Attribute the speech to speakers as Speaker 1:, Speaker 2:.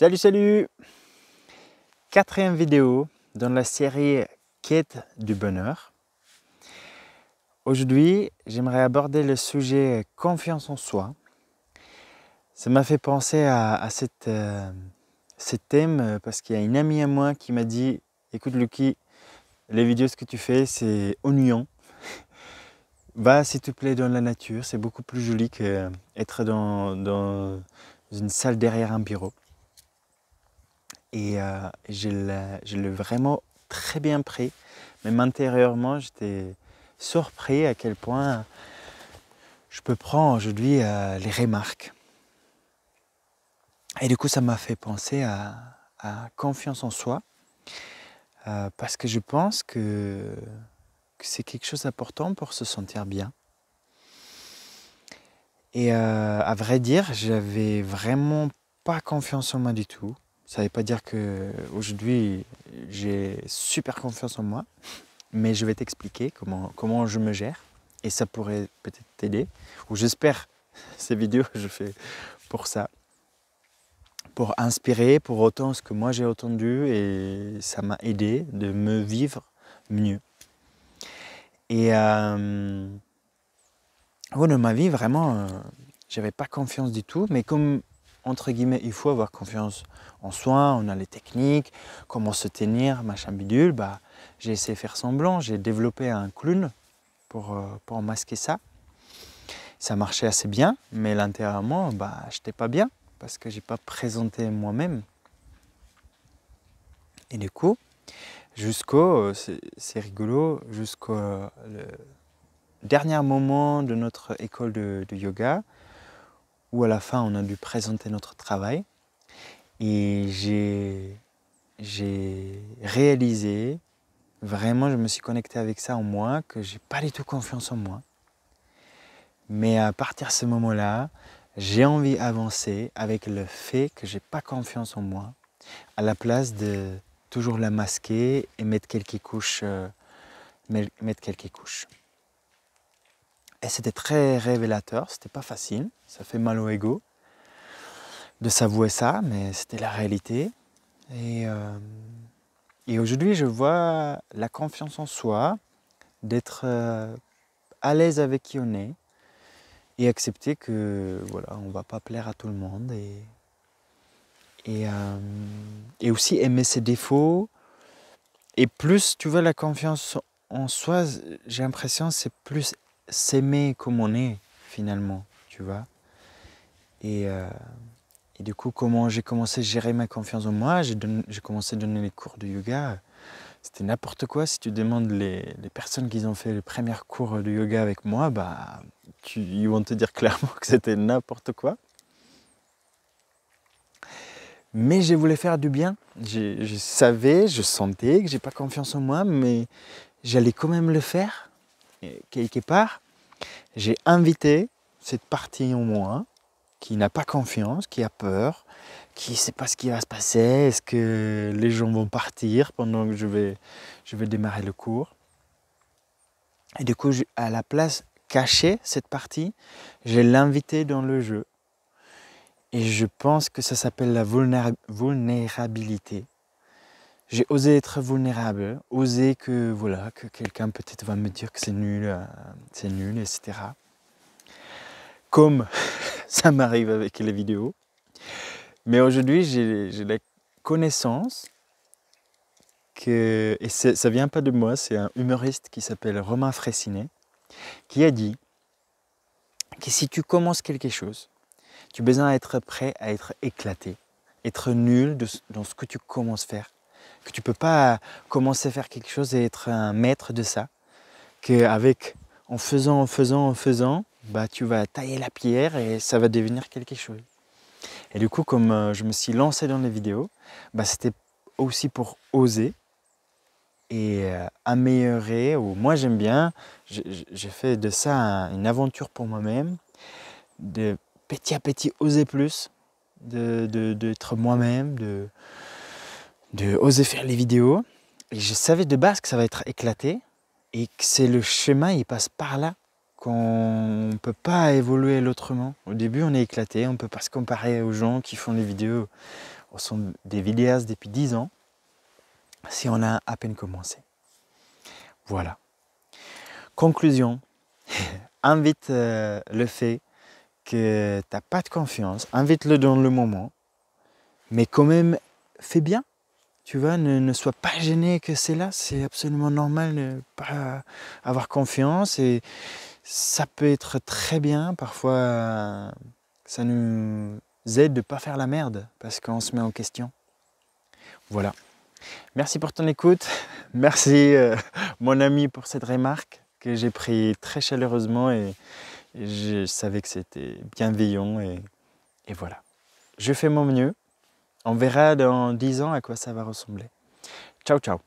Speaker 1: Salut, salut! Quatrième vidéo dans la série Quête du bonheur. Aujourd'hui, j'aimerais aborder le sujet confiance en soi. Ça m'a fait penser à ce thème parce qu'il y a une amie à moi qui m'a dit « Écoute Lucky, les vidéos ce que tu fais c'est ennuyant. Va s'il te plaît dans la nature, c'est beaucoup plus joli qu'être dans une salle derrière un bureau. » Et je l'ai vraiment très bien pris. Même intérieurement, j'étais surpris à quel point je peux prendre aujourd'hui les remarques. Et du coup, ça m'a fait penser à confiance en soi. Parce que je pense que c'est quelque chose d'important pour se sentir bien. Et à vrai dire, j'avais vraiment pas confiance en moi du tout. Ça ne veut pas dire qu'aujourd'hui j'ai super confiance en moi, mais je vais t'expliquer comment je me gère et ça pourrait peut-être t'aider, ou j'espère ces vidéos je fais pour ça, pour inspirer, pour autant ce que moi j'ai entendu et ça m'a aidé de me vivre mieux. Et dans ma vie vraiment, j'avais pas confiance du tout, mais comme entre guillemets, il faut avoir confiance en soi, on a les techniques, comment se tenir, machin bidule, j'ai essayé de faire semblant, j'ai développé un clown pour masquer ça. Ça marchait assez bien, mais l'intérieurement, j'étais pas bien, parce que j'ai pas présenté moi-même. Et du coup, c'est rigolo, jusqu'au dernier moment de notre école de yoga, où à la fin on a dû présenter notre travail. Et j'ai réalisé, vraiment je me suis connecté avec ça en moi, que j'ai pas du tout confiance en moi. Mais à partir de ce moment-là, j'ai envie d'avancer avec le fait que j'ai pas confiance en moi, à la place de toujours la masquer et mettre quelques couches. Et c'était très révélateur, c'était pas facile, ça fait mal au ego de s'avouer ça, mais c'était la réalité. Et aujourd'hui, je vois la confiance en soi, d'être à l'aise avec qui on est et accepter que voilà, on ne va pas plaire à tout le monde. Et aussi aimer ses défauts. Et plus tu vois la confiance en soi, j'ai l'impression c'est plus s'aimer comme on est finalement, tu vois. Et du coup, comment j'ai commencé à gérer ma confiance en moi, j'ai commencé à donner les cours de yoga. C'était n'importe quoi. Si tu demandes les personnes qui ont fait les premiers cours de yoga avec moi, ils vont te dire clairement que c'était n'importe quoi. Mais je voulais faire du bien. Je savais, je sentais que j'ai pas confiance en moi, mais j'allais quand même le faire. Et quelque part, j'ai invité cette partie en moi qui n'a pas confiance, qui a peur, qui ne sait pas ce qui va se passer, est-ce que les gens vont partir pendant que je vais démarrer le cours. Et du coup, à la place cacher cette partie, je l'ai invitée dans le jeu. Et je pense que ça s'appelle la vulnérabilité. J'ai osé être vulnérable, osé que quelqu'un peut-être va me dire que c'est nul, etc. Comme ça m'arrive avec les vidéos. Mais aujourd'hui, j'ai la connaissance et ça ne vient pas de moi, c'est un humoriste qui s'appelle Romain Fraissinet, qui a dit que si tu commences quelque chose, tu as besoin d'être prêt à être éclaté, être nul dans ce que tu commences à faire, que tu ne peux pas commencer à faire quelque chose et être un maître de ça, qu'en faisant, tu vas tailler la pierre et ça va devenir quelque chose. Et du coup, comme je me suis lancé dans les vidéos, c'était aussi pour oser et améliorer, ou moi j'aime bien, j'ai fait de ça une aventure pour moi-même, de petit à petit oser plus, d'être moi-même, de oser faire les vidéos. Et je savais de base que ça va être éclaté et que c'est le chemin, il passe par là, qu'on ne peut pas évoluer l'autrement. Au début, on est éclaté, on ne peut pas se comparer aux gens qui font les vidéos sont des vidéastes depuis 10 ans si on a à peine commencé. Voilà. Conclusion, invite le fait que tu n'as pas de confiance, invite-le dans le moment, mais quand même fais bien. Tu vois, ne sois pas gêné que c'est là, c'est absolument normal de ne pas avoir confiance et ça peut être très bien. Parfois, ça nous aide de ne pas faire la merde parce qu'on se met en question. Voilà. Merci pour ton écoute. Merci mon ami pour cette remarque que j'ai pris très chaleureusement et je savais que c'était bienveillant et voilà. Je fais mon mieux. On verra dans 10 ans à quoi ça va ressembler. Ciao, ciao.